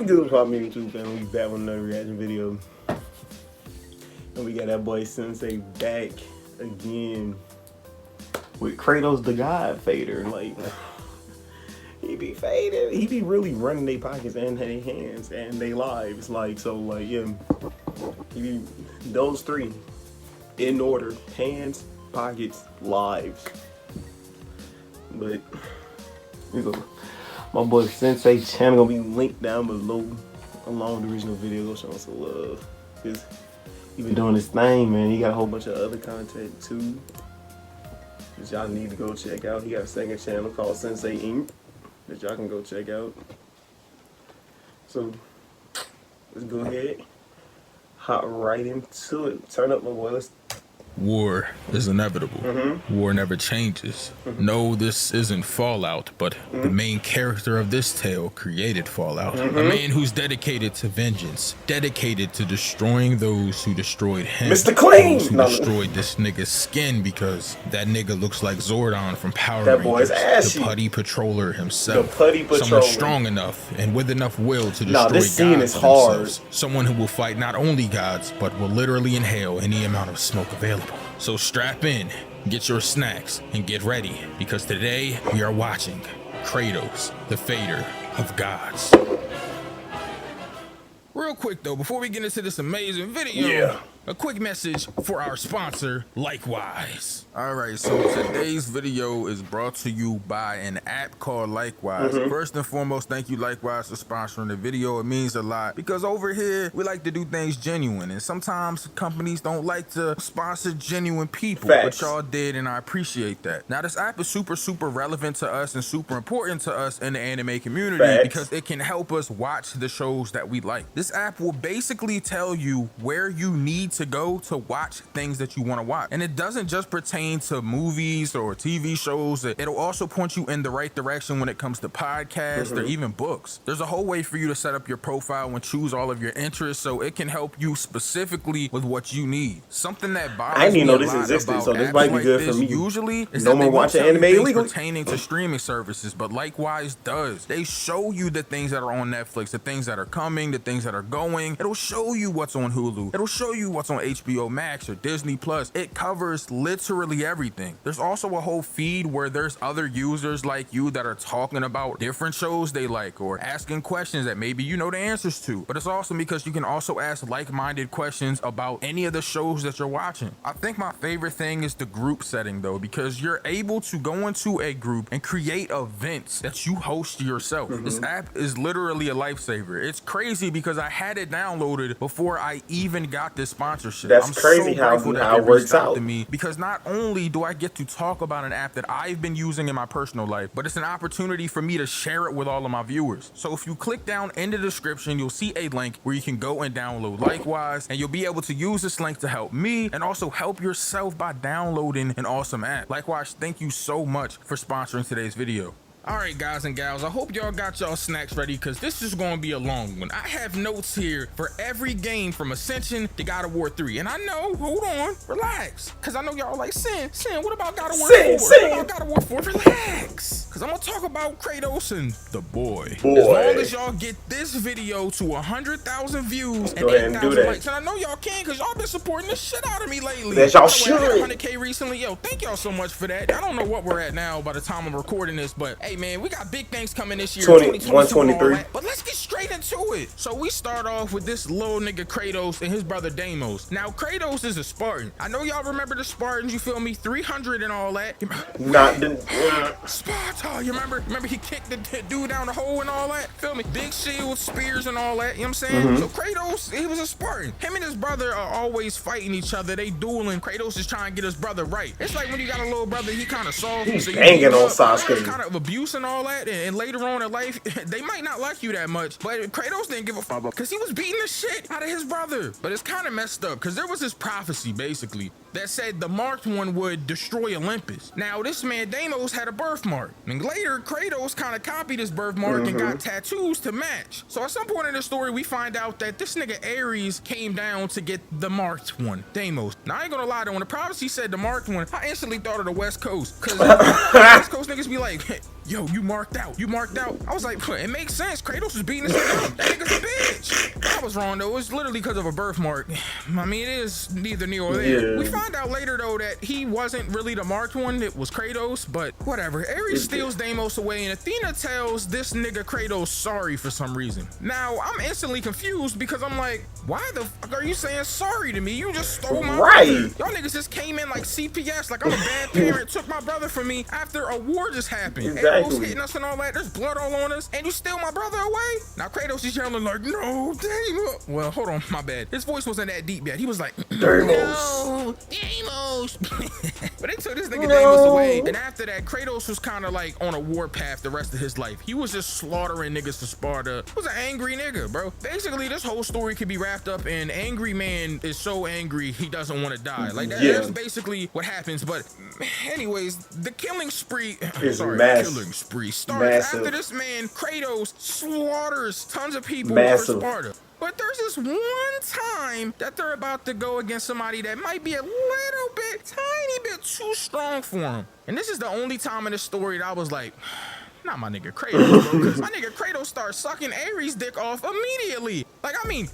What's good with our YouTube family? We back with another reaction video. And we got that boy Synsei back again with Kratos the God Fader. Like, he be faded. He be really running their pockets and their hands and their lives. Like, so, like, yeah. He be those three in order: hands, pockets, lives. But my boy Synsei channel gonna be linked down below along the original video. Go show him some love. Cause he been doing his thing, man. He got a whole bunch of other content too that y'all need to go check out. He got a second channel called Synsei Inc. that y'all can go check out. So let's go ahead, hop right into it. Turn up, my boy. Let's. War is inevitable. War never changes. No, this isn't Fallout, but the main character of this tale created Fallout. A man who's dedicated to vengeance, dedicated to destroying those who destroyed him. Mr. Clean! Those who destroyed this nigga's skin because that nigga looks like Zordon from Power That boy's Rangers. ashy. The putty patroller himself. The putty patroller. Someone strong enough and with enough will to destroy this scene gods is hard. themselves. Someone who will fight not only gods, but will literally inhale any amount of smoke available. So strap in, get your snacks, and get ready, because today we are watching Kratos, the Fader of Gods. Real quick though, before we get into this amazing video, a quick message for our sponsor, Likewise. Alright, so today's video is brought to you by an app called Likewise. First and foremost, thank you Likewise for sponsoring the video. It means a lot because over here, we like to do things genuine, and sometimes companies don't like to sponsor genuine people, but y'all did, and I appreciate that. Now this app is super relevant to us and super important to us in the anime community because it can help us watch the shows that we like. This app will basically tell you where you need to go to watch things that you want to watch, and it doesn't just pertain to movies or TV shows. It'll also point you in the right direction when it comes to podcasts or even books. There's a whole way for you to set up your profile and choose all of your interests, so it can help you specifically with what you need. Something that bothers I didn't even me know a this lot existed, about so this apps might be like good this for me. usually is No that more they won't watching tell you anime things illegally pertaining to streaming services, but Likewise does. They show you the things that are on Netflix, the things that are coming, the things that are going. It'll show you what's on Hulu. It'll show you what's on HBO Max or Disney Plus. It covers literally everything. There's also a whole feed where there's other users like you that are talking about different shows they like or asking questions that maybe you know the answers to. But it's awesome because you can also ask like-minded questions about any of the shows that you're watching. I think my favorite thing is the group setting though, because you're able to go into a group and create events that you host yourself. This app is literally a lifesaver. It's crazy because I had it downloaded before I even got this sponsorship. That's I'm crazy so how grateful that it they works reached out out. to me, because not only do I get to talk about an app that I've been using in my personal life, but it's an opportunity for me to share it with all of my viewers. So if you click down in the description, you'll see a link where you can go and download Likewise, and you'll be able to use this link to help me and also help yourself by downloading an awesome app. Likewise, thank you so much for sponsoring today's video. Alright guys and gals, I hope y'all got y'all snacks ready because this is going to be a long one. I have notes here for every game from Ascension to God of War 3. And I know, hold on, relax. Because I know y'all like, Sin, what about God of War 4? What about God of War 4? Relax. Because I'm going to talk about Kratos and the boy. As long as y'all get this video to 100,000 views and 8,000 likes. And I know y'all can because y'all been supporting the shit out of me lately. That y'all should. I hit 100K recently. Yo, thank y'all so much for that. I don't know what we're at now by the time I'm recording this, but hey, man, we got big things coming this year. 123. But let's get straight into it. So we start off with this little nigga Kratos and his brother Deimos. Now Kratos is a Spartan. I know y'all remember the Spartans, you feel me? 300 and all that. Not the Sparta, you remember? Remember he kicked the dude down the hole and all that? Feel me? Big shields, spears and all that, you know what I'm saying? So Kratos, he was a Spartan. Him and his brother are always fighting each other. They dueling. Kratos is trying to get his brother right. It's like when you got a little brother, he kind of soft. He's so banging on Sasuke. Kind of abuse and all that, and later on in life they might not like you that much, but Kratos didn't give a fuck because he was beating the shit out of his brother. But it's kind of messed up because there was this prophecy basically that said the marked one would destroy Olympus. Now this man Deimos had a birthmark, and later Kratos kind of copied his birthmark and got tattoos to match. So at some point in the story we find out that this nigga Ares came down to get the marked one, Deimos. Now I ain't gonna lie though, when the prophecy said the marked one, I instantly thought of the West Coast, because West Coast niggas be like, yo, you marked out. You marked out. I was like, it makes sense. Kratos was beating this nigga up. That nigga's a bitch. I was wrong, though. It was literally because of a birthmark. I mean, it is neither near or there. Yeah. We find out later, though, that he wasn't really the marked one. It was Kratos, but whatever. Ares steals Deimos away, and Athena tells this nigga Kratos sorry for some reason. Now, I'm instantly confused because I'm like, why the fuck are you saying sorry to me? You just stole my brother. Y'all niggas just came in like CPS, like I'm a bad parent, took my brother from me after a war just happened. Arrows hitting us and all that. There's blood all on us, and you steal my brother away? Now Kratos is yelling like, no, Deimos. Well, hold on, my bad. His voice wasn't that deep yet. He was like, no, Deimos. But they took this nigga Deimos away, and after that, Kratos was kind of like on a war path the rest of his life. He was just slaughtering niggas for Sparta. He was an angry nigga, bro. Basically, this whole story could be wrapped up in angry man is so angry he doesn't want to die. Like that's basically what happens. But anyways, the killing spree starts after this man Kratos slaughters tons of people for Sparta. But there's this one time that they're about to go against somebody that might be a little bit, tiny bit too strong for him. And this is the only time in the story that I was like, not my nigga Kratos, bro, because my nigga Kratos starts sucking Ares' dick off immediately. Like, I mean,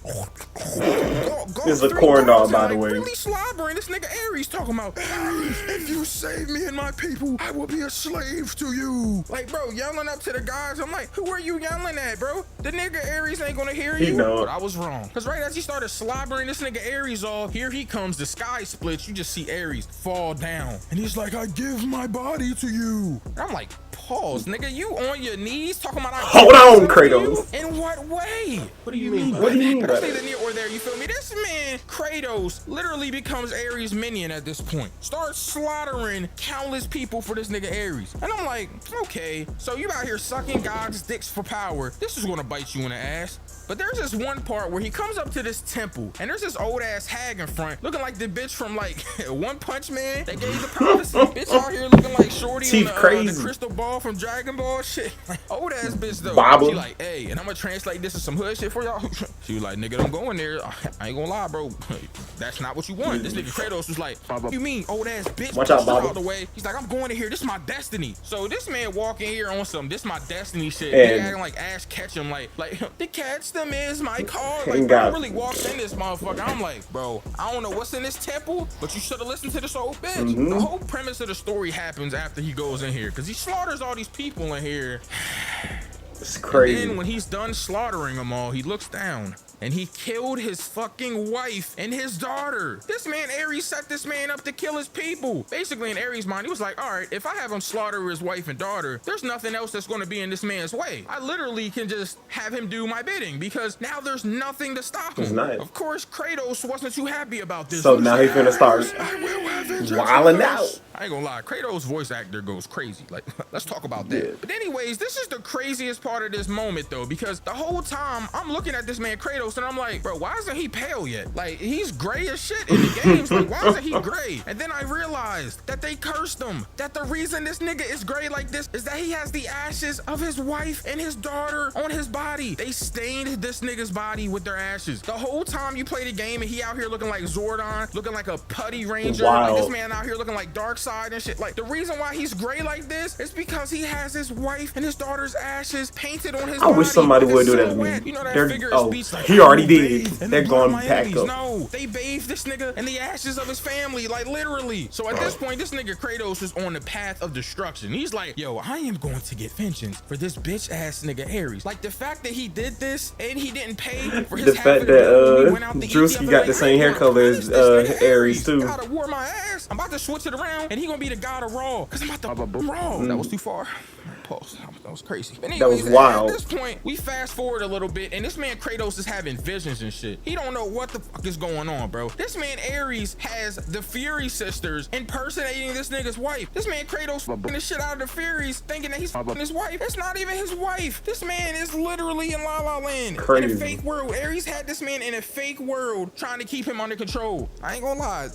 this is a corn dog, by the way. Really slobbering. This nigga Ares talking about, if you save me and my people, I will be a slave to you. Like, bro, yelling up to the guys. I'm like, who are you yelling at, bro? The nigga Ares ain't gonna hear you. But I was wrong. Because right as he started slobbering this nigga Ares off, here he comes. The sky splits. You just see Ares fall down. And he's like, I give my body to you. And I'm like, pause, nigga. You on your knees talking about hold on, Kratos. In what way? What do you mean? What do you mean by that? Neither near or there, you feel me? This man, Kratos, literally becomes Ares' minion at this point. Starts slaughtering countless people for this nigga Ares. And I'm like, okay, so you out here sucking God's dicks for power. This is gonna bite you in the ass. But there's this one part where he comes up to this temple, and there's this old ass hag in front, looking like the bitch from like One Punch Man that gave the prophecy. Bitch out here looking like Shorty on the crystal ball from Dragon Ball shit. Old ass bitch though. She like, hey, and I'm gonna translate this to some hood shit for y'all. She was like, nigga, don't go in there. I ain't gonna lie, bro. That's not what you want. This nigga Kratos was like, what you mean, old ass bitch? Watch out, Bob. Out the way. He's like, I'm going in here. This is my destiny. So this man walking here on some this my destiny shit. They acting like Ash Ketchum, like the catch them is my call. Like, bro, I really walked in this motherfucker. I'm like, bro, I don't know what's in this temple, but you should have listened to this old bitch. The whole premise of the story happens after he goes in here, because he slaughters all these people in here. It's crazy. And then when he's done slaughtering them all, he looks down and he killed his fucking wife and his daughter. This man, Ares, set this man up to kill his people. Basically, in Ares' mind, he was like, all right, if I have him slaughter his wife and daughter, there's nothing else that's going to be in this man's way. I literally can just have him do my bidding, because now there's nothing to stop him. Of course, Kratos wasn't too happy about this. So now he's gonna start wilding out. I ain't gonna lie, Kratos' voice actor goes crazy. Like, let's talk about that. But anyways, this is the craziest part of this moment though, because the whole time I'm looking at this man Kratos and I'm like, bro, why isn't he pale yet? Like, he's gray as shit in the games. Like, why isn't he gray? And then I realized that they cursed him. That the reason this nigga is gray like this is that he has the ashes of his wife and his daughter on his body. They stained this nigga's body with their ashes. The whole time you play the game and he out here looking like Zordon, looking like a putty ranger. Like, this man out here looking like Darkseid and shit. Like, the reason why he's gray like this is because he has his wife and his daughter's ashes painted on his body. I wish somebody would do that to me. You know that figure of speech, like, he already did. They're going back up. No, they bathed this nigga in the ashes of his family, like literally. So at this point, this nigga Kratos is on the path of destruction. He's like, yo, I am going to get vengeance for this bitch ass nigga Ares. Like, the fact that he did this and he didn't pay for his the fact that Drewski got the same hair color as Ares too. God wore my ass. I'm about to switch it around and he gonna be the god of Raw, because I'm about to Raw. That was too far. Pause. That was crazy. But anyways, that was wild. At this point, we fast forward a little bit, and this man Kratos is having visions and shit. He don't know what the fuck is going on, bro. This man Ares has the Fury sisters impersonating this nigga's wife. This man Kratos fucking the shit out of the Furies, thinking that he's fucking his wife. It's not even his wife. This man is literally in La La Land. Crazy. In a fake world. Ares had this man in a fake world, trying to keep him under control. I ain't gonna lie.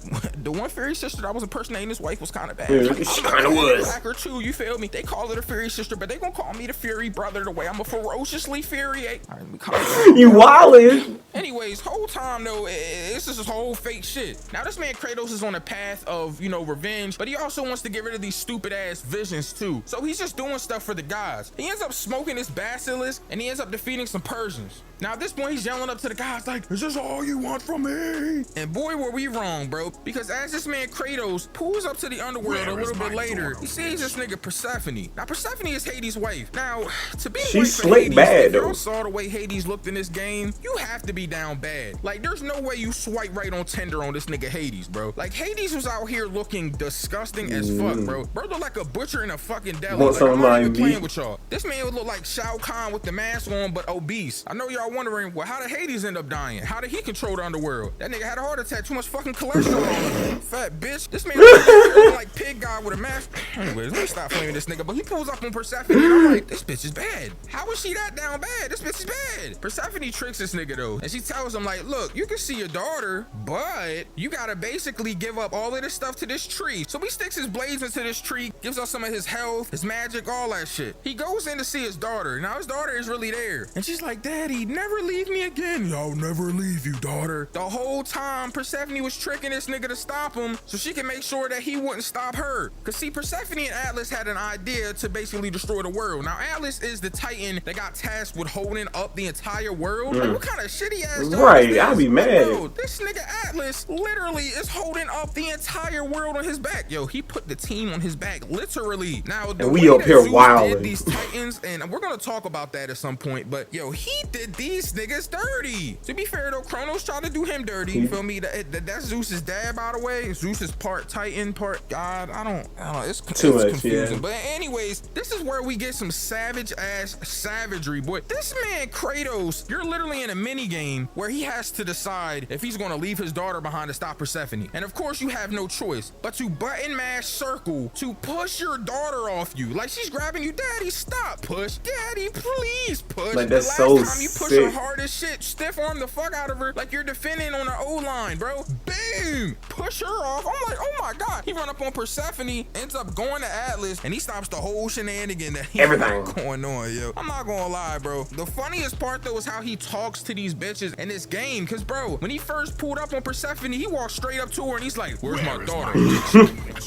The one Fury sister that was impersonating his wife was kind of bad. Yeah, she kind of was. Blacker too, you feel me? They call her the Fury sister sister, but they gonna call me the Fury brother the way I'm a ferociously infuriate. All right, you wildin'. Anyways, whole time though, this is this whole fake shit. Now this man Kratos is on a path of, you know, revenge, but he also wants to get rid of these stupid ass visions too. So he's just doing stuff for the gods. He ends up smoking this basilisk and he ends up defeating some Persians. Now at this point, he's yelling up to the gods like, is this all you want from me? And boy, were we wrong, bro. Because as this man Kratos pulls up to the underworld a little bit later, he sees this nigga Persephone. Now Persephone is Hades' wife. Now, to be she's slick bad, if though. you saw the way Hades looked in this game, you have to be down bad. Like, there's no way you swipe right on Tinder on this nigga Hades, bro. Like, Hades was out here looking disgusting as fuck, bro. Bro looked like a butcher in a fucking deli. Like, I'm not even playing with y'all. This man would look like Shao Kahn with the mask on, but obese. I know y'all wondering, well, how did Hades end up dying? How did he control the underworld? That nigga had a heart attack, too much fucking cholesterol on him. Fat bitch. This man look like Pig God with a mask. Anyways, let me stop flaming this nigga, but he pulls up on Persephone and I'm like, this bitch is bad. How is she that down bad? This bitch is bad. Persephone tricks this nigga though, and she tells him like, look, you can see your daughter, but you gotta basically give up all of this stuff to this tree. So he sticks his blades into this tree, gives us some of his health, his magic, all that shit. He goes in to see his daughter. Now his daughter is really there, and she's like, Daddy, never leave me again. I'll never leave you, daughter. The whole time Persephone was tricking this nigga to stop him so she can make sure that he wouldn't stop her. Cause see, Persephone and Atlas had an idea to basically destroy the world. Now Atlas is the Titan that got tasked with holding up the entire world. Like, what kind of shitty ass job right, is this? I'd be mad. Bro, this nigga Atlas literally is holding up the entire world on his back. Yo, he put the team on his back, literally. Now, the and we up here wilding. These Titans, and we're gonna talk about that at some point, but yo, he did these niggas dirty. To be fair though, Kronos tried to do him dirty. You feel me? That's Zeus's dad, by the way. Zeus is part Titan, part God. I don't know. It's confusing. Yeah. But anyways, this is where we get some savage ass savagery, boy. This man Kratos, you're literally in a mini game where he has to decide if he's gonna leave his daughter behind to stop Persephone. And of course you have no choice but to button mash circle to push your daughter off you. Like she's grabbing you, Daddy, stop, push. Daddy, please push. Like that's the last so time you push sick. her hard as shit, stiff arm the fuck out of her like you're defending on her O-line, bro. Boom! Push her off. I'm like, oh my god. He run up on Persephone, ends up going to Atlas, and he stops the whole shenanigan that he got going on, yo. I'm not gonna lie, bro. The funniest part though is how he talks to these bitches in this game. Cause bro, when he first pulled up on Persephone, he walked straight up to her and he's like, where's my daughter?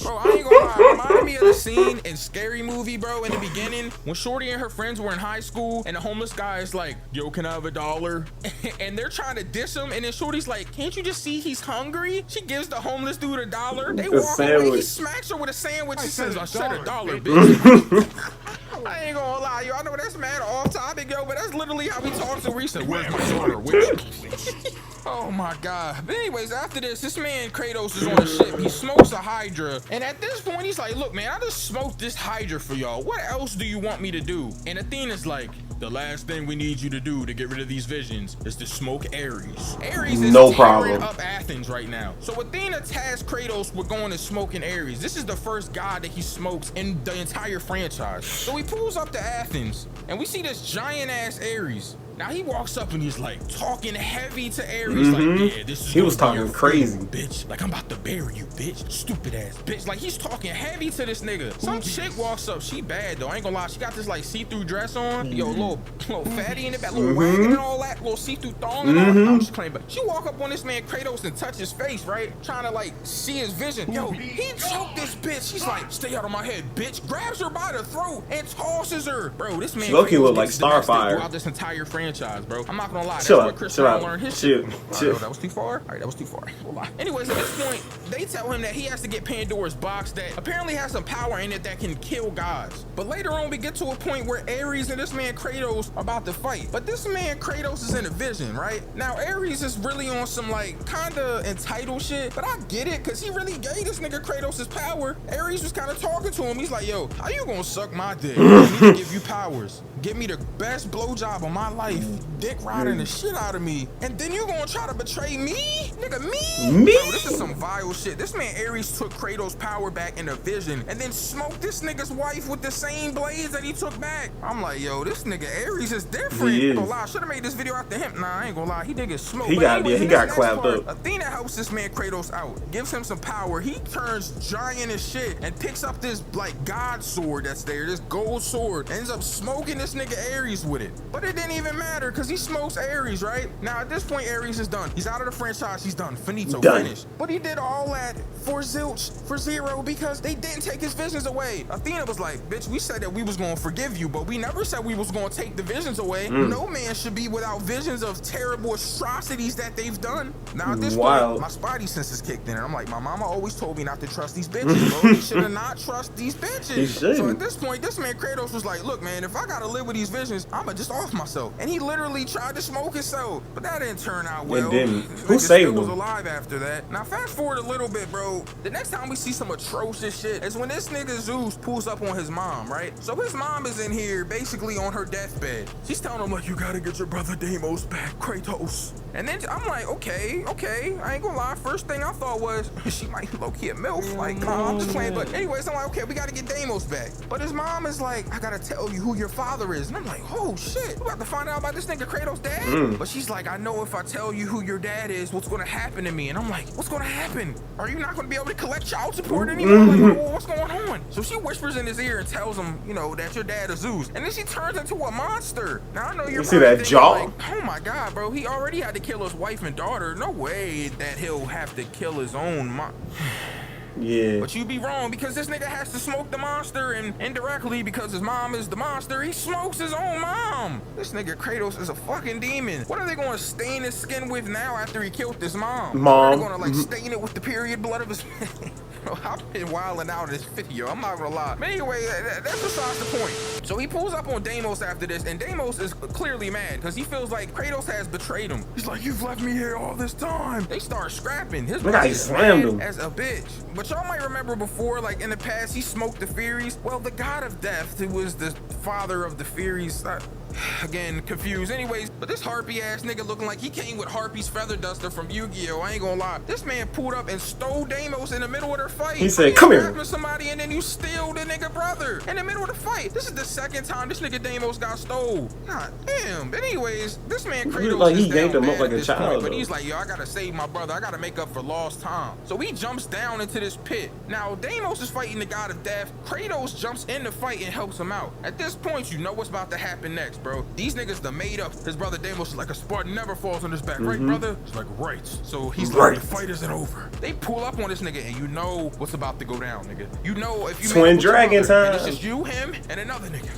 Bro, I ain't gonna lie. It reminded me of the scene in Scary Movie, bro, in the beginning when Shorty and her friends were in high school and the homeless guy is like, yo, can I have $1? And they're trying to diss him, and then Shorty's like, can't you just see he's hungry? She gives the homeless dude $1. They walk away, he smacks her with a sandwich. He says, I said $1, bitch. I ain't gonna lie, yo. I know that's mad off topic, yo, but that's literally how we talk to recent. Where's my daughter? Oh my god. But anyways, after this man Kratos is on a ship. He smokes a Hydra, and at this point he's like, look man, I just smoked this Hydra for y'all. What else do you want me to do? And Athena's like, the last thing we need you to do to get rid of these visions is to smoke Ares. Ares is tearing up Athens right now. So Athena tasked Kratos with going and smoking Ares. This is the first god that he smokes in the entire franchise. So he pulls up to Athens, and we see this giant ass Ares. Now he walks up and he's like talking heavy to Ares, like, yeah, this is he was talking crazy, bitch. Like, I'm about to bury you, bitch. Stupid ass bitch. Like, he's talking heavy to this nigga. Some chick walks up. She bad though. I ain't gonna lie. She got this like see-through dress on. Yo, little fatty in the back, little wagon and all that, little see-through thong and all that. I'm just playing, but she walk up on this man Kratos and touch his face, right? Trying to like see his vision. Yo, he choked this bitch. She's like, stay out of my head, bitch. Grabs her by the throat and tosses her. Bro, this man Loki look like Starfire throughout this entire franchise, bro. I'm not gonna lie. That's where Chris Brown learned his shit. Chill. That was too far. All right, that was too far. We'll lie. Anyways, at this point, they tell him that he has to get Pandora's box that apparently has some power in it that can kill gods. But later on, we get to a point where Ares and this man Kratos are about to fight. But this man Kratos is in a vision, right? Now, Ares is really on some like kinda entitled shit, but I get it because he really gave this nigga Kratos his power. Ares was kind of talking to him. He's like, yo, how you gonna suck my dick? I need to give you powers. Give me the best blowjob of my life. wife dick riding the shit out of me, and then you gonna try to betray me? Nigga, me? Me? Bro, this is some vile shit. This man Ares took Kratos' power back in a vision and then smoked this nigga's wife with the same blades that he took back. I'm like, yo, this nigga Ares is different. He is. I ain't gonna lie, I should've made this video after him. Nah, I ain't gonna lie, he did get smoked. He got clapped up. Athena helps this man Kratos out, gives him some power. He turns giant as shit and picks up this like god sword that's there, this gold sword, ends up smoking this nigga Ares with it. But it didn't even matter because he smokes Ares, right? Now at this point, Ares is done. He's out of the franchise. He's done. Finito. Finished. But he did all that for zilch, for zero, because they didn't take his visions away. Athena was like, bitch, we said that we was gonna forgive you, but we never said we was gonna take the visions away. No man should be without visions of terrible atrocities that they've done. Now at this point, my spidey senses kicked in, and I'm like, my mama always told me not to trust these bitches, bro. You should have not trust these bitches. So at this point, this man Kratos was like, look, man, if I gotta live with these visions, I'ma just off myself. And he literally tried to smoke himself, but that didn't turn out well. Who saved him? Was alive after that. Now fast forward a little bit, bro. The next time we see some atrocious shit is when this nigga Zeus pulls up on his mom, right? So his mom is in here basically on her deathbed. She's telling him like, you gotta get your brother Deimos back, Kratos. And then I'm like, okay, I ain't gonna lie. First thing I thought was she might low-key a MILF. Like, I'm just playing. But anyways, I'm like, okay, we gotta get Deimos back. But his mom is like, I gotta tell you who your father is. And I'm like, oh shit, we about to find out about this nigga Kratos' dad? But she's like, I know if I tell you who your dad is, what's gonna happen to me? And I'm like, what's gonna happen? Are you not gonna be able to collect child support anymore? Like, what's going on? So she whispers in his ear and tells him, you know, that your dad is Zeus. And then she turns into a monster. Now I know you're see that jaw? like, oh my god, bro, he already had to kill his wife and daughter. No way that he'll have to kill his own mom. Yeah. But you be wrong, because this nigga has to smoke the monster, and indirectly, because his mom is the monster, he smokes his own mom. This nigga Kratos is a fucking demon. What are they gonna stain his skin with now after he killed this mom? They're gonna like stain it with the period blood of his I've been wilding out in this video, I'm not gonna lie. But anyway, that's besides the point. So he pulls up on Deimos after this, and Deimos is clearly mad because he feels like Kratos has betrayed him. He's like, you've left me here all this time. They start scrapping. His brother slammed him as a bitch. But y'all might remember before, like in the past, he smoked the Furies. Well, the god of death, who was the father of the Furies, again, confused. Anyways, but this harpy ass nigga looking like he came with Harpy's feather duster from Yu-Gi-Oh! I ain't gonna lie. This man pulled up and stole Deimos in the middle of their fight. He said, come here. Somebody, and then you steal the nigga brother in the middle of the fight. This is the second time this nigga Deimos got stole. God damn. But anyways, this man Kratos like he is yanked down him up bad like at a this child, point, but though. he's like, yo, I gotta save my brother. I gotta make up for lost time. So he jumps down into this pit. Now Deimos is fighting the god of death. Kratos jumps in the fight and helps him out. At this point, you know what's about to happen next, bro. These niggas done made up. His brother Deimos is like, a Spartan never falls on his back, right, brother? He's like, right. So he's like, the fight isn't over. They pull up on this nigga, and you know what's about to go down, nigga. You know if you Twin Dragon time. it's just you, him, and another nigga.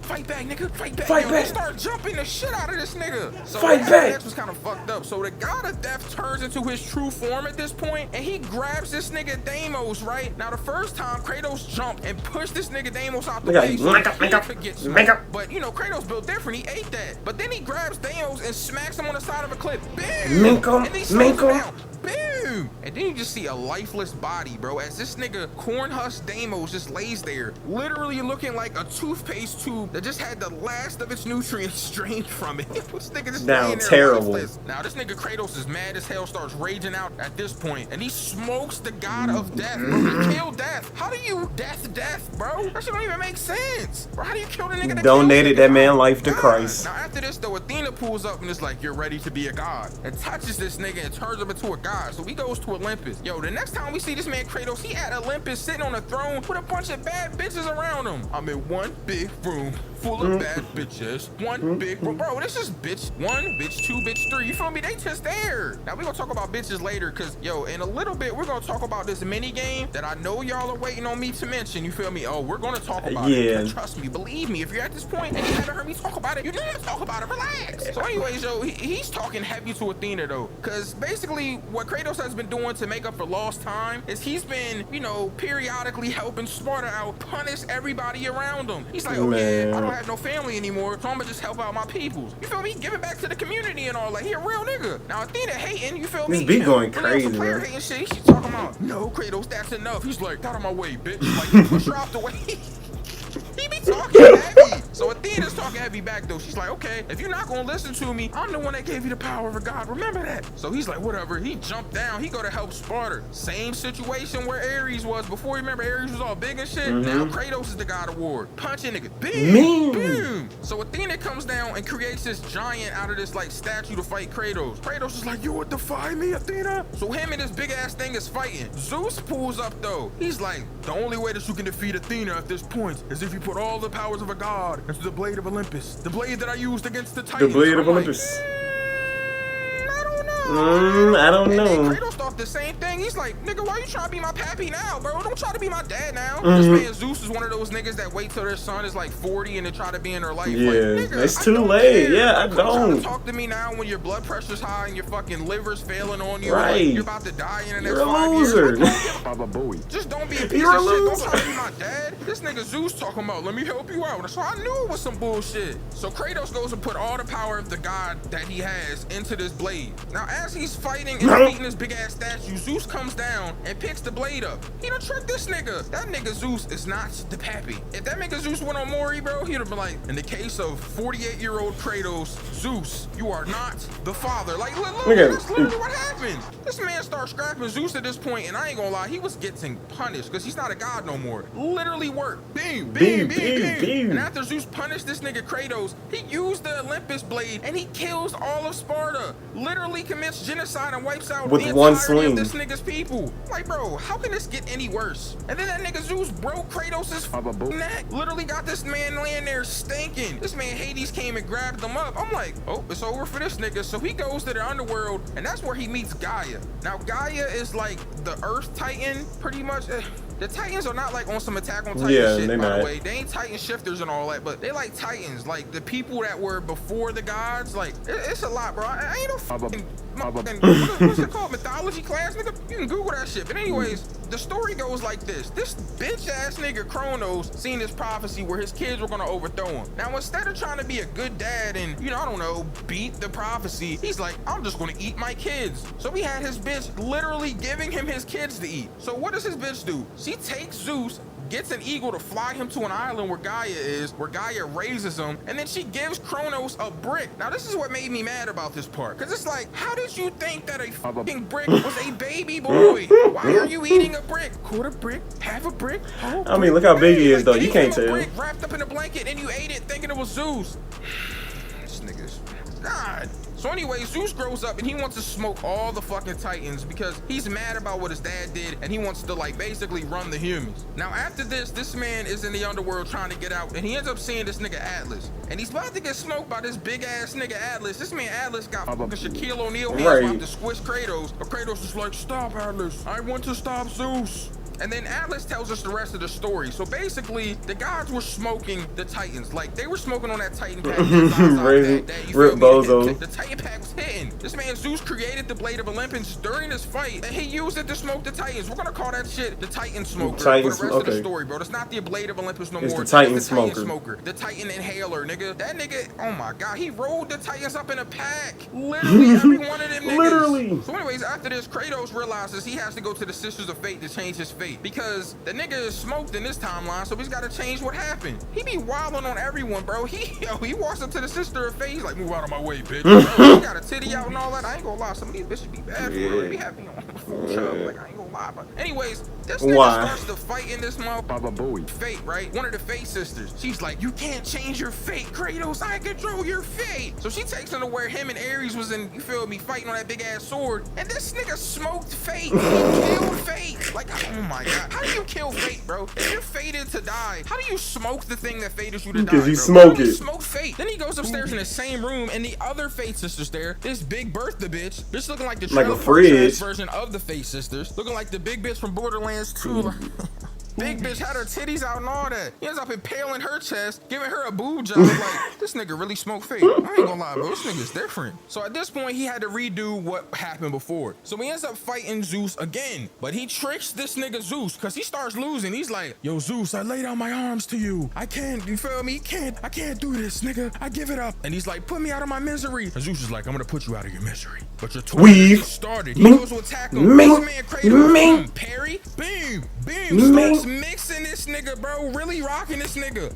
Fight back, nigga. Fight back. Fight back. They start jumping the shit out of this nigga. So Fight back. That was kind of fucked up. So the god of death turns into his true form at this point, and he grabs this nigga Deimos, right? Now the first time Kratos jumped and pushed this nigga Deimos out the way, so he could get smacked. But you know, Kratos built different. He ate that. But then he grabs Deimos and smacks him on the side of a cliff. Bam! And then he slows him down. Boom! And then you just see a lifeless body, bro, as this nigga corn husk Deimos just lays there, literally looking like a toothpaste tube that just had the last of its nutrients drained from it. This nigga just laying there terrible. lifeless. Now this nigga Kratos is mad as hell, starts raging out at this point, and he smokes the god of death, bro. He killed death. How do you death, bro? That shit don't even make sense. Bro, how do you kill the nigga that donated that man life to God. Christ? Now after this though, Athena pulls up and is like, you're ready to be a god, and touches this nigga and turns him into a god. So he goes to Olympus. Yo, the next time we see this man Kratos, he at Olympus sitting on a throne with a bunch of bad bitches around him. I'm in one big room full of bad bitches. One big room. Bro, this is bitch 1, bitch 2, bitch 3. You feel me? They just there. Now we gonna talk about bitches later, cause yo, in a little bit we're gonna talk about this mini game that I know y'all are waiting on me to mention. You feel me? Oh, we're gonna talk about it. Trust me, believe me. If you're at this point and you haven't heard me talk about it, you need to talk about it. Relax. So anyways, yo, he's talking heavy to Athena though, cause basically what Kratos has been doing to make up for lost time is he's been, you know, periodically helping Sparta out, punish everybody around him. He's like, oh yeah, I don't have no family anymore, so I'm gonna just help out my peoples. You feel me? Give it back to the community and all. Like, he a real nigga. Now Athena hating, you feel me? This be going crazy, player bro. hating shit. She's talking about, no, Kratos, that's enough. He's like, get out of my way, bitch. Like, you push her out the way. He be talking heavy. So Athena's talking heavy back though. She's like, okay, if you're not gonna listen to me, I'm the one that gave you the power of a god. Remember that. So he's like, whatever. He jumped down. He go to help Sparta. Same situation where Ares was before. You remember Ares was all big and shit. Now Kratos is the god of war. Punching nigga. Boom. Boom. So Athena comes down and creates this giant out of this like statue to fight Kratos. Kratos is like, you would defy me, Athena? So him and this big ass thing is fighting. Zeus pulls up though. He's like, the only way that you can defeat Athena at this point is if you put all the powers of a god into the blade of Olympus. The blade that I used against the Titans. The blade of Olympus. I don't know. And then Kratos thought the same thing. He's like, nigga, why you trying to be my pappy now, bro? Don't try to be my dad now. This man Zeus is one of those niggas that wait till their son is like 40 and they try to be in their life. Yeah, like, nigga, it's too late. Care. Yeah, I don't. Talk to me now when your blood pressure's high and your fucking liver's failing on you. Right. Like, you're about to die in the next You're a 5 loser. years. Just don't be a piece of shit. Don't try to be my dad. This nigga Zeus talking about, let me help you out. So I knew it was some bullshit. So Kratos goes and put all the power of the god that he has into this blade. Now, as he's fighting and beating this big ass statue, Zeus comes down and picks the blade up. He done tricked this nigga. That nigga Zeus is not the pappy. If that nigga Zeus went on Maury, bro, he'd have been like, in the case of 48-year-old Kratos, Zeus, you are not the father. Like, look, that's literally what happened. This man starts scrapping Zeus at this point, and I ain't gonna lie, he was getting punished because he's not a god no more. Literally worked. Bing, bing, bing, bing. And after Zeus punished this nigga Kratos, he used the Olympus blade and he kills all of Sparta. Literally commits genocide and wipes out with the one entirety swing of this nigga's people. Like, bro, how can this get any worse? And then that nigga Zeus broke Kratos' neck. Literally got this man laying there stinking. This man Hades came and grabbed him up. I'm like, oh, it's over for this nigga. So he goes to the underworld, and that's where he meets Gaia. Now, Gaia is like the Earth Titan, pretty much. The Titans are not like on some Attack on Titan shit, by the way. They ain't Titan shifters and all that, but they like Titans. Like the people that were before the gods. Like it's a lot, bro. I ain't no fucking what's it called? Mythology class, nigga. You can Google that shit. But anyways, the story goes like this. This bitch ass nigga Kronos seen this prophecy where his kids were gonna overthrow him. Now instead of trying to be a good dad and, you know, I don't know, beat the prophecy, he's like, I'm just gonna eat my kids. So he had his bitch literally giving him his kids to eat. So what does his bitch do? She takes Zeus, gets an eagle to fly him to an island where Gaia is, where Gaia raises him, and then she gives Kronos a brick. Now this is what made me mad about this part, because it's like, how did you think that a fucking brick was a baby boy? Why are you eating a brick? Quarter brick, half a brick, whole brick? I mean, look how big he is, though. You can't tell. Brick wrapped up in a blanket and you ate it thinking it was Zeus. This nigga's God. So anyway, Zeus grows up and he wants to smoke all the fucking Titans because he's mad about what his dad did and he wants to like basically run the humans. Now after this man is in the underworld trying to get out and he ends up seeing this nigga Atlas. And he's about to get smoked by this big ass nigga Atlas. This man Atlas got fucking Shaquille O'Neal hands about to squish Kratos. But Kratos is like, stop Atlas, I want to stop Zeus. And then Atlas tells us the rest of the story. So basically, the gods were smoking the Titans. Like, they were smoking on that Titan pack. The Titan pack was hitting. This man Zeus created the Blade of Olympus during this fight, and he used it to smoke the Titans. We're gonna call that shit the Titan Smoker for the rest of the story, bro. It's not the Blade of Olympus no more. It's the Titan Smoker. The Titan Inhaler, nigga. That nigga, oh my God, he rolled the Titans up in a pack. Literally every one of them niggas. Literally. So anyways, after this, Kratos realizes he has to go to the Sisters of Fate to change his fate. Because the nigga is smoked in this timeline, so he's got to change what happened. He be wilding on everyone, bro. He walks up to the Sister of Fate. He's like, move out of my way, bitch. Bro, he got a titty out and all that. I ain't gonna lie. Some of these bitches be bad for real. They be having on full chub. Like, I ain't gonna lie. But anyways, this nigga starts to fight in this motherfucker. Fate, right? One of the Fate sisters. She's like, you can't change your fate, Kratos. I control your fate. So she takes him to where him and Ares was in, you feel me, fighting on that big ass sword. And this nigga smoked Fate. He killed Fate. Like, oh my God. How do you kill Fate, bro? If you're fated to die, how do you smoke the thing that fated you to die, because you bro? smoke it. Smoke Fate. Then he goes upstairs in the same room, and the other Fate sisters there. This big Bertha bitch. This looking like the trailer version of the Fate sisters. Looking like the big bitch from Borderlands 2. Big bitch had her titties out and all that. He ends up impaling her chest, giving her a boob job. Like, this nigga really smoked Fate. I ain't gonna lie, bro. This nigga's different. So at this point, he had to redo what happened before. So he ends up fighting Zeus again. But he tricks this nigga Zeus because he starts losing. He's like, yo, Zeus, I lay down my arms to you. I can't, you feel me? I can't do this, nigga. I give it up. And he's like, put me out of my misery. And Zeus is like, I'm gonna put you out of your misery. But your tour started. He goes to attack him. This man Kratos, parry, boom, starts mixing this nigga, bro. Really rocking this nigga.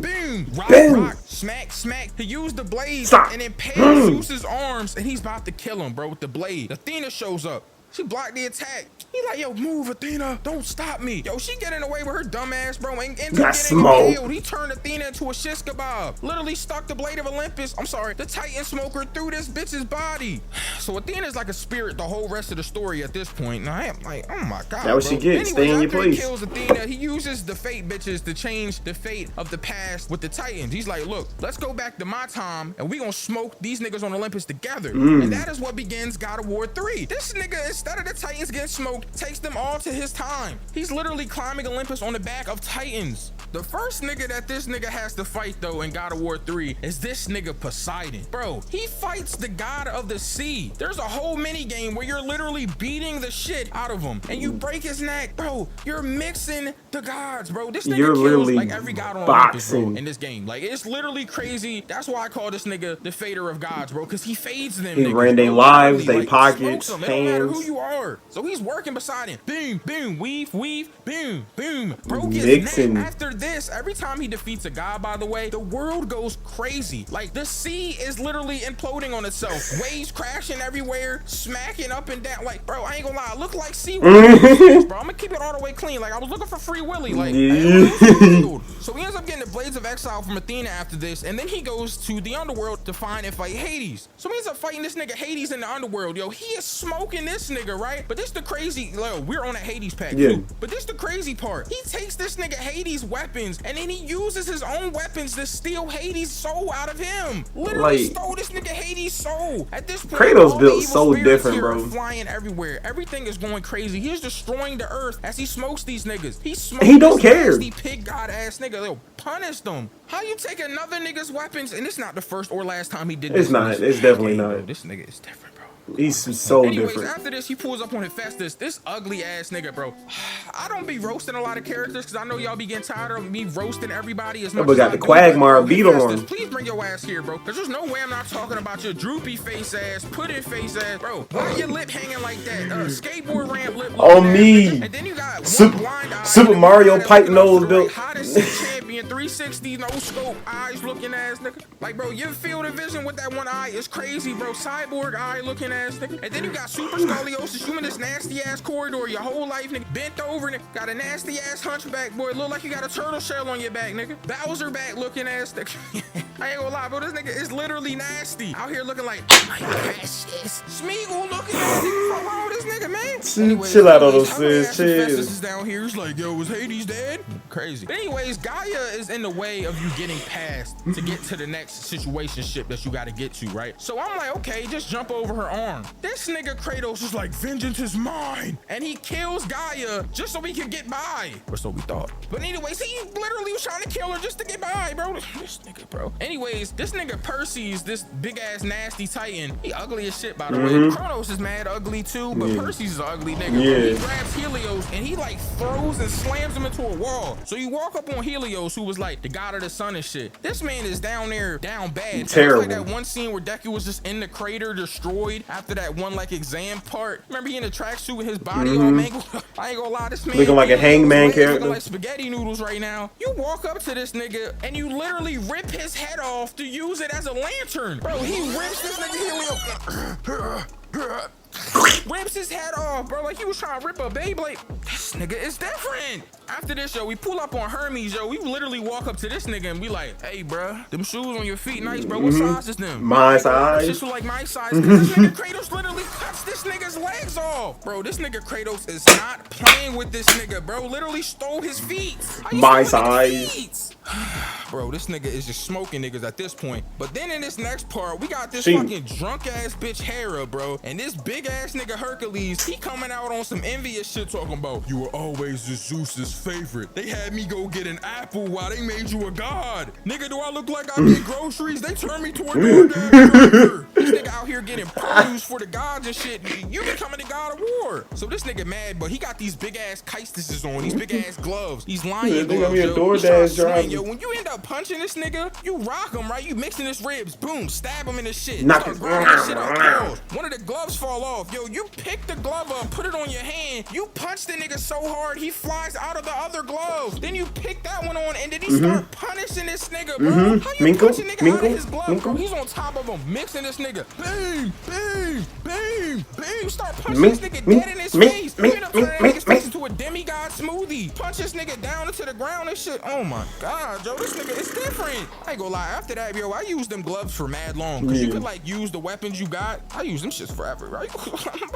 Boom. Rock. Smack. He used the blade and impaled Zeus's arms, and he's about to kill him, bro, with the blade. Athena shows up. She blocked the attack. He like, yo, move, Athena. Don't stop me. Yo, she getting away with her dumb ass, bro. And getting impaled. He turned Athena into a shish kebab. Literally stuck the blade of Olympus. I'm sorry, the Titan smoker through this bitch's body. So Athena's like a spirit the whole rest of the story at this point. And I am like, oh my god. That what she gets. Stay in your place. He kills Athena. He uses the fate bitches to change the fate of the past with the Titans. He's like, look, let's go back to my time and we gonna smoke these niggas on Olympus together. And that is what begins God of War 3. This nigga, instead of the Titans getting smoked, takes them all to his time. He's literally climbing Olympus on the back of Titans. The first nigga that this nigga has to fight though in God of War 3 is this nigga Poseidon. Bro, he fights the god of the sea. There's a whole mini game where you're literally beating the shit out of him and you break his neck. Bro, you're mixing the gods, bro. This nigga kills like every god on Olympus, bro, in this game. Like, it's literally crazy. That's why I call this nigga the fader of gods, bro, because he fades them. He ran their lives, they pockets, hands. It don't matter who you are. So he's working beside him. Boom, weave, boom. Broke his neck. After this, every time he defeats a god, by the way, the world goes crazy. Like, the sea is literally imploding on itself. Waves crashing everywhere, smacking up and down. Like, bro, I ain't gonna lie, I look like SeaWorld. Bro, I'm gonna keep it all the way clean. Like, I was looking for Free Willy. Like, so he ends up getting the Blades of Exile from Athena after this, and then he goes to the underworld to find and fight Hades. So he ends up fighting this nigga Hades in the underworld. Yo, he is smoking this nigga, right? But this the crazy, we're on a Hades pack too. But this the crazy part. He takes this nigga Hades' weapons, and then he uses his own weapons to steal Hades' soul out of him. Literally stole this nigga Hades' soul. At this point, Kratos built so different, bro. Flying everywhere. Everything is going crazy. He's destroying the earth as he smokes these niggas. He don't care. Pig god ass nigga. They'll punish them. How you take another nigga's weapons? And it's not the first or last time he did this. It's not. It's definitely not. This nigga is different, bro. He's so different. After this, he pulls up on Hephaestus, this ugly ass nigga, bro. I don't be roasting a lot of characters because I know y'all be getting tired of me roasting everybody as much as I do. Got the Quagmire beat on. Please bring your ass here, bro. Because there's no way I'm not talking about your droopy face ass, pudding face ass, bro. Why your lip hanging like that? Skateboard ramp lip. On me. And then you got blind eye, Super Mario pipe nose built. Hottest champion, 360 no scope eyes looking ass nigga. Like, bro, your field of vision with that one eye is crazy, bro. Cyborg eye looking ass nigga. And then you got super scoliosis, you in this nasty ass corridor your whole life, nigga. Bent over, nigga. Got a nasty ass hunchback, boy. Look like you got a turtle shell on your back, nigga. Bowser back looking ass nigga. I ain't gonna lie, bro. This nigga is literally nasty. Out here looking like my precious Smeagol looking ass nigga. What's wrong with this nigga, man? Anyways, chill out on those sis. Chill. Is down here. He's like, yo, is Hades dead? Crazy. But anyways, Gaia is in the way of you getting past to get to the next situationship that you got to get to, right? So I'm like, okay, just jump over her arm. This nigga Kratos is like, vengeance is mine, and he kills Gaia just so he can get by, or so we thought. But anyways, he literally was trying to kill her just to get by, bro. This nigga, bro. Anyways, this nigga Perseus, this big ass nasty titan, he ugly as shit, by the way. Kronos is mad ugly too, but Perseus is an ugly nigga. Bro. He grabs Helios and he like throws and slams him into a wall. So you walk up on Helios, who was like the god of the sun and shit. This man is down there, down bad. Terrible. Like that one scene where Deku was just in the crater, destroyed after that one like exam part. Remember he in a tracksuit with his body all mangled? I ain't gonna lie, this man looking like a hangman character. Looking like spaghetti noodles right now. You walk up to this nigga and you literally rip his head off to use it as a lantern. Bro, he rips this nigga Helios. Rips his head off, bro, like he was trying to rip a Beyblade. This nigga is different. After this, yo, we pull up on Hermes, yo. We literally walk up to this nigga and we like, hey, bro, them shoes on your feet, nice, bro. What size is them? My size. Just like my size. This nigga Kratos literally cuts this nigga's legs off, bro. This nigga Kratos is not playing with this nigga, bro. Literally stole his feet. My size. Bro, this nigga is just smoking niggas at this point. But then in this next part, we got this fucking drunk ass bitch Hera, bro, and this big ass nigga Hercules. He coming out on some envious shit, talking about you were always just Zeus's favorite. They had me go get an apple while they made you a god. Nigga, do I look like I get groceries? They turned me to a DoorDash driver. this nigga out here getting produce for the gods and shit. You becoming the god of war. So this nigga mad, but he got these big ass kaistises on, these big ass gloves, these lion gloves, yo. He's trying to swing, yo. When you end up punching this nigga, you rock him, right? You mixing his ribs, boom, stab him in his shit. Start grinding this shit up. One of the gloves fall off, yo. You pick the glove up, put it on your hand. You punch the nigga so hard he flies out of the other glove. Then you pick that one on, and then he start punishing this nigga, bro. How you punch a nigga out of his glove, bro? He's on top of him, mixing this nigga. Bang, bang, bang, bang. Start punching this nigga dead in his face. You end up turning that nigga's face into a demigod smoothie. Punch this nigga down into the ground and shit. Oh my god, yo, this nigga is different. I ain't gonna lie. After that, yo, I used them gloves for mad long, because you could like use the weapons you got. I use them shits forever, right?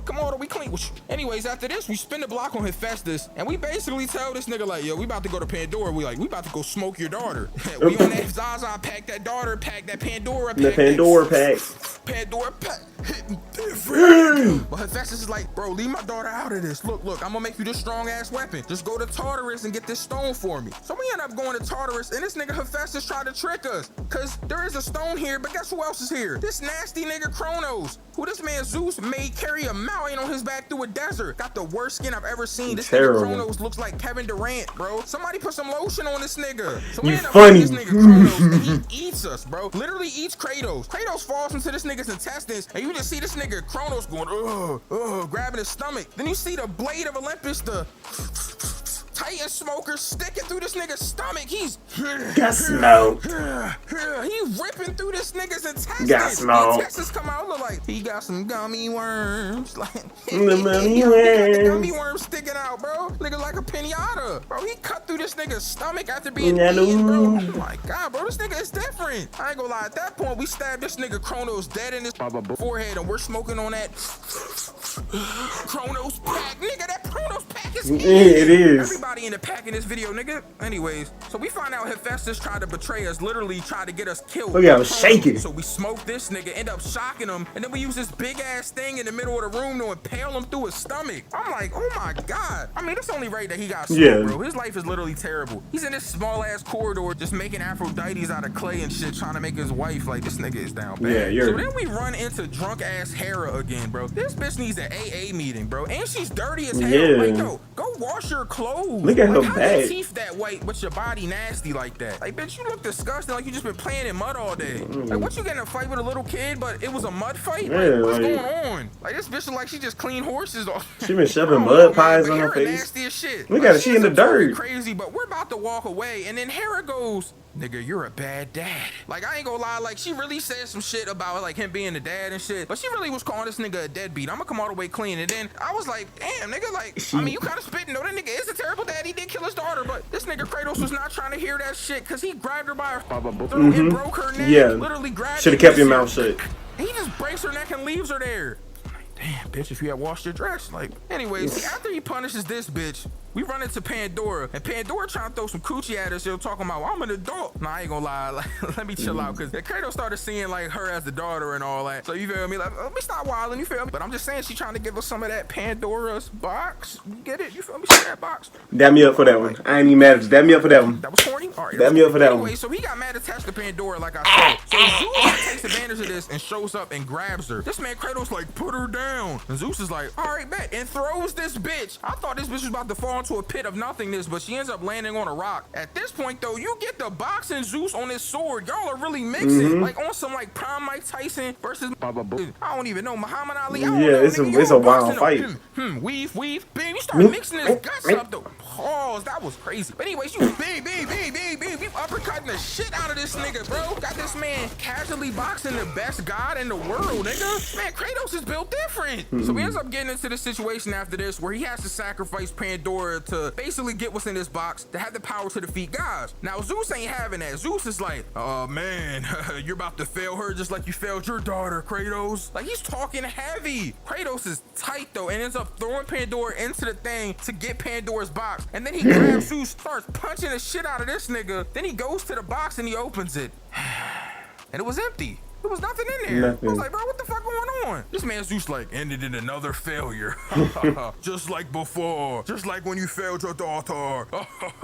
Come on, we clean with you. Anyways, after this, we spin the block on Hephaestus, and we basically tell this nigga like, yo, we about to go to Pandora. We about to go smoke your daughter. We on that Zaza pack, that daughter pack, that Pandora pack. The Pandora pack. Pandora pack. Hitting different. But Hephaestus is like, bro, leave my daughter out of this. Look, I'm gonna make you this strong ass weapon. Just go to Tartarus and get this stone for me. So we end up going to Tartarus, and this nigga Hephaestus tried to trick us, cause there is a stone here, but guess who else is here? This nasty nigga KRATOS, who this man Zeus made carry a mountain on his back through a desert. Got the worst skin I've ever seen. This nigga KRATOS looks like Kevin Durant, bro. Somebody put some lotion on this nigga. So we end up with this nigga KRATOS, and he eats us, bro. Literally eats KRATOS. KRATOS falls into this nigga's intestines, and you just see this nigga KRATOS going, grabbing his stomach. Then you see the blade of Olympus, the Titan smoker sticking through this nigga's stomach. He's got smoked. He ripping through this nigga's intestines. Got smoked. The intestines come out, look like he got some gummy worms. Like the gummy worms sticking out, bro. Nigga like a pinata, bro. He cut through this nigga's stomach after being eaten, bro. Oh my god, bro, this nigga is different. I ain't gonna lie. At that point, we stabbed this nigga KRATOS dead in his forehead, and we're smoking on that KRATOS pack, nigga. That KRATOS pack is it is. Everybody in the pack in this video, nigga. Anyways, so we find out Hephaestus tried to betray us, literally tried to get us killed. Look at him shaking. So we smoke this nigga, end up shocking him, and then we use this big ass thing in the middle of the room to impale him through his stomach. I'm like, oh my god. I mean, it's only right that he got smoked, bro. His life is literally terrible. He's in this small ass corridor just making Aphrodites out of clay and shit, trying to make his wife. Like, this nigga is down bad. So then we run into drunk ass Hera again, bro. This bitch needs an AA meeting, bro. And she's dirty as hell. Like, yo, go wash your clothes. Look at her how back. your teeth that white, but your body nasty like that? Like, bitch, you look disgusting. Like you just been playing in mud all day. Like, what, you getting in a fight with a little kid, but it was a mud fight? Like, what's going on? Like, this bitch look like she just cleaned horses off. She been shoving mud pies on her face. Nasty as shit. Look at her, she in the dirt. Crazy, but we're about to walk away, and then Hera goes, nigga, you're a bad dad. Like, I ain't gonna lie, like, she really said some shit about, like, him being the dad and shit, but she really was calling this nigga a deadbeat. I'm gonna come all the way clean. And then I was like, damn, nigga, like, I mean, you kind of spitting, though. That nigga is a terrible dad. He did kill his daughter, but this nigga KRATOS was not trying to hear that shit, because he grabbed her by her throat and broke her neck. Literally grabbed her. Should have kept your mouth shut. And he just breaks her neck and leaves her there. Damn, bitch, if you had washed your dress. Like, anyways, after he punishes this bitch, we run into Pandora, and Pandora trying to throw some coochie at us. Yo, talking about, well, I'm an adult. Nah, I ain't gonna lie. Like, let me chill out, because KRATOS started seeing, like, her as the daughter and all that. So, you feel me? Like, let me stop wilding, you feel me? But I'm just saying, she trying to give us some of that Pandora's box. You get it? You feel me? See that box? Dab me up for that one. I ain't even mad at you. Dab me up for that one. That was corny? All right. Dab me up for that one. Anyway, so he got mad attached to Pandora, like I said. So Zeus takes advantage of this and shows up and grabs her. This man KRATOS like, put her down. And Zeus is like, all right, bet. And throws this bitch. I thought this bitch was about to fall into a pit of nothing. But she ends up landing on a rock. At this point, though, you get the boxing Zeus on his sword. Y'all are really mixing, like on some like prime Mike Tyson versus I don't even know, Muhammad Ali. I don't know, it's a wild fight. Weave. Bam, you start mixing his guts up. The pause, that was crazy. But anyways, you bang, you uppercutting the shit out of this nigga, bro. Got this man casually boxing the best god in the world, nigga. Man, KRATOS is built different. So he ends up getting into the situation after this where he has to sacrifice Pandora to basically get what's in this box to have the power to defeat gods. Now Zeus ain't having that. Zeus is like, oh man, you're about to fail her just like you failed your daughter, KRATOS. Like, he's talking heavy. KRATOS is tight though, and ends up throwing Pandora into the thing to get Pandora's box. And then he grabs Zeus, starts punching the shit out of this nigga. Then he goes to the box and he opens it. And it was empty. There was nothing in there. Nothing. I was like, bro, what the fuck going on? This man Zeus like ended in another failure. Just like before. Just like when you failed your daughter.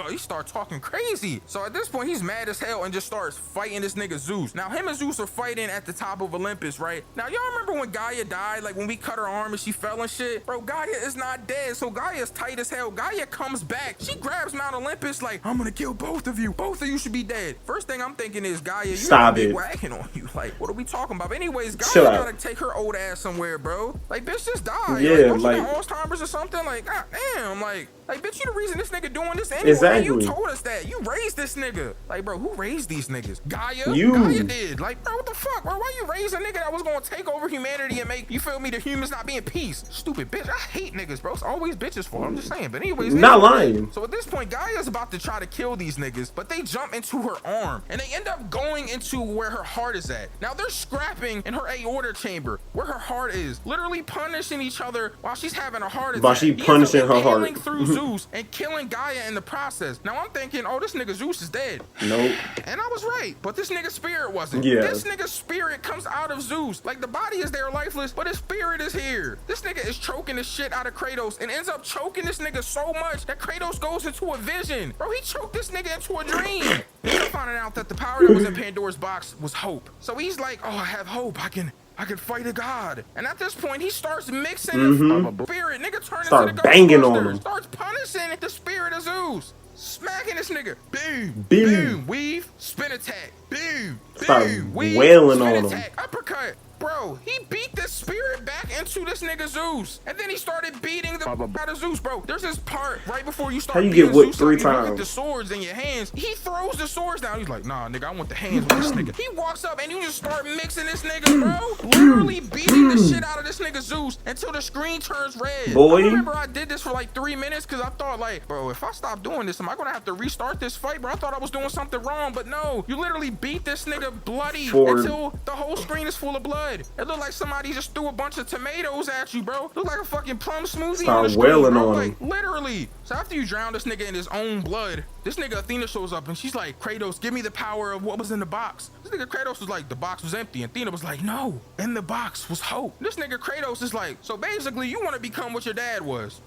He started talking crazy. So at this point, he's mad as hell and just starts fighting this nigga Zeus. Now, him and Zeus are fighting at the top of Olympus, right? Now, y'all remember when Gaia died? Like when we cut her arm and she fell and shit? Bro, Gaia is not dead. So Gaia's tight as hell. Gaia comes back. She grabs Mount Olympus like, I'm gonna kill both of you. Both of you should be dead. First thing I'm thinking is, Gaia, you Stop it. wagging on you. Like, what are we talking about? But anyways, Gaia Chill gotta out. take her old ass somewhere, bro. Like, bitch just died. Yeah, like, like Alzheimer's or something. Like, god damn, like, bitch, you the reason this nigga doing this anyway. Exactly. You told us that. You raised this nigga. Like, bro, who raised these niggas? Gaia? You. Gaia did. Like, bro, what the fuck, bro? Why you raise a nigga that was gonna take over humanity and make, you feel me, the humans not be in peace? Stupid bitch. I hate niggas, bro. It's always bitches' fault. I'm just saying. But anyways, not lying. So at this point, Gaia's about to try to kill these niggas, but they jump into her arm and they end up going into where her heart is at. Now they're scrapping in her aorta chamber where her heart is, literally punishing each other while she's having a heart attack. While she punishing her heart. Through Zeus and killing Gaia in the process. Now I'm thinking, oh, this nigga Zeus is dead. Nope. And I was right, but this nigga's spirit wasn't. Yeah. This nigga's spirit comes out of Zeus. Like, the body is there lifeless, but his spirit is here. This nigga is choking the shit out of Kratos and ends up choking this nigga so much that Kratos goes into a vision. Bro, he choked this nigga into a dream. He's finding out that the power that was in Pandora's box was hope. So he's like, oh, I have hope. I can fight a god. And at this point, he starts mixing the spirit. Nigga turns into the banging on him. Starts punishing the spirit of Zeus. Smacking this nigga. Boom. Boom. Boom. Weave. Spin attack. Boom. Start Boom. Weave. wailing Spin on attack. Uppercut. Bro, he beat the spirit back into this nigga Zeus. And then he started beating the out of Zeus, bro. There's this part right before you start How you beating get whipped Zeus 3 up, you look at times? the swords in your hands. He throws the swords down. He's like, nah, nigga, I want the hands with this nigga. He walks up and you just start mixing this nigga, bro. Literally beating the shit out of this nigga Zeus until the screen turns red. Boy. I remember I did this for like 3 minutes because I thought like, bro, if I stop doing this, am I gonna have to restart this fight, bro? I thought I was doing something wrong, but no. You literally beat this nigga bloody until the whole screen is full of blood. It looked like somebody just threw a bunch of tomatoes at you, bro. Look like a fucking plum smoothie on the screen, wailing bro. on Like, him. literally. So after you drown this nigga in his own blood, this nigga Athena shows up and she's like, Kratos, give me the power of what was in the box. This nigga Kratos was like, the box was empty. And Athena was like, no, in the box was hope. This nigga Kratos is like, so basically you want to become what your dad was.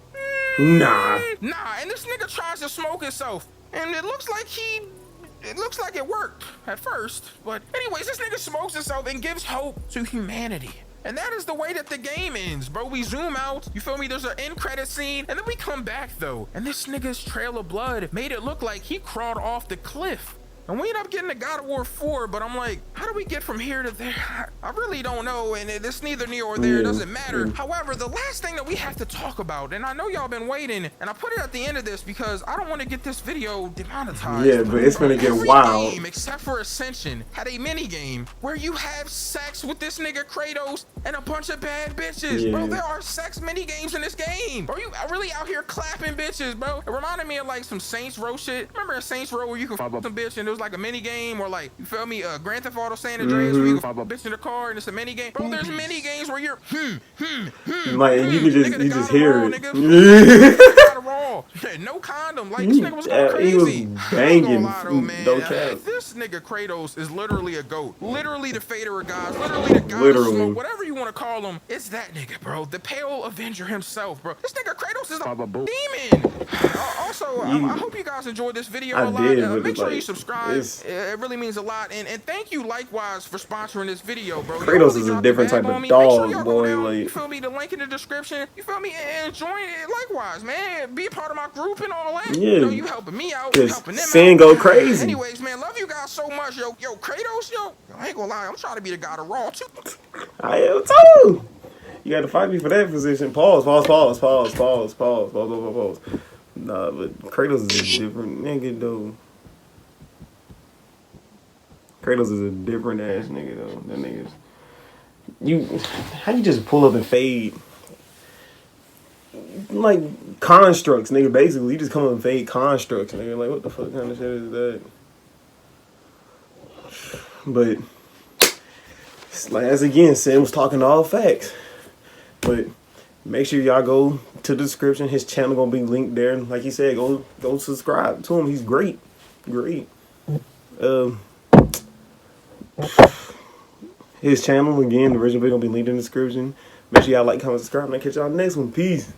Nah. And this nigga tries to smoke himself. And it looks like it worked at first. But anyways, this nigga smokes himself and gives hope to humanity. And that is the way that the game ends, bro. We zoom out, you feel me? There's an end credit scene, and then we come back though. And this nigga's trail of blood made it look like he crawled off the cliff. And we end up getting to God of War 4, but I'm like, how do we get from here to there? I really don't know, and it's neither near or there, it doesn't matter. However, the last thing that we have to talk about, and I know y'all been waiting, and I put it at the end of this because I don't want to get this video demonetized. Yeah, but it's gonna get every wild. game, except for Ascension, had a mini game where you have sex with this nigga Kratos and a bunch of bad bitches. Yeah. Bro, there are sex mini games in this game. Bro, you really out here clapping bitches, bro. It reminded me of like some Saints Row shit. Remember in Saints Row where you could fuck some bitch and there was like a mini game, or like, you feel me, Grand Theft Auto San Andreas where you can fuck a bitch in the car and it's a mini game. Bro, there's mini games where you're Like, you can just, nigga, you just hear it. No condom. Like, this nigga was going crazy. He was banging. No cap. This nigga Kratos is literally a goat. Literally the Fader of gods. Literally the god of smoke. Whatever you want to call him, it's that nigga, bro. The Pale Avenger himself, bro. This nigga Kratos is a demon. Also, I hope you guys enjoyed this video a lot. Make sure you subscribe. It really means a lot. And thank you likewise for sponsoring this video, bro. Kratos is a different type of dog, boy. Like, you feel me? The link in the description. You feel me? And join it likewise, man. Be a part of my group and all that. Yeah. You know, you helping me out. You helping them Sin out. go crazy. Anyways, man, love you guys so much. Yo, Kratos, I ain't gonna lie. I'm trying to be the god of Raw, too. I am too. You gotta fight me for that position. Pause. Nah, but Kratos is a different nigga, though. Kratos is a different ass nigga, though. That nigga's... How you just pull up and fade? Like, constructs, nigga, basically. You just come up and fade constructs, nigga. Like, what the fuck kind of shit is that? But... like, as again, Sam was talking all facts. But make sure y'all go to the description. His channel gonna be linked there. Like he said, go subscribe to him. He's great. his channel. Again, the original video will be linked in the description. Make sure y'all like, comment, subscribe, and I'll catch y'all next one. Peace.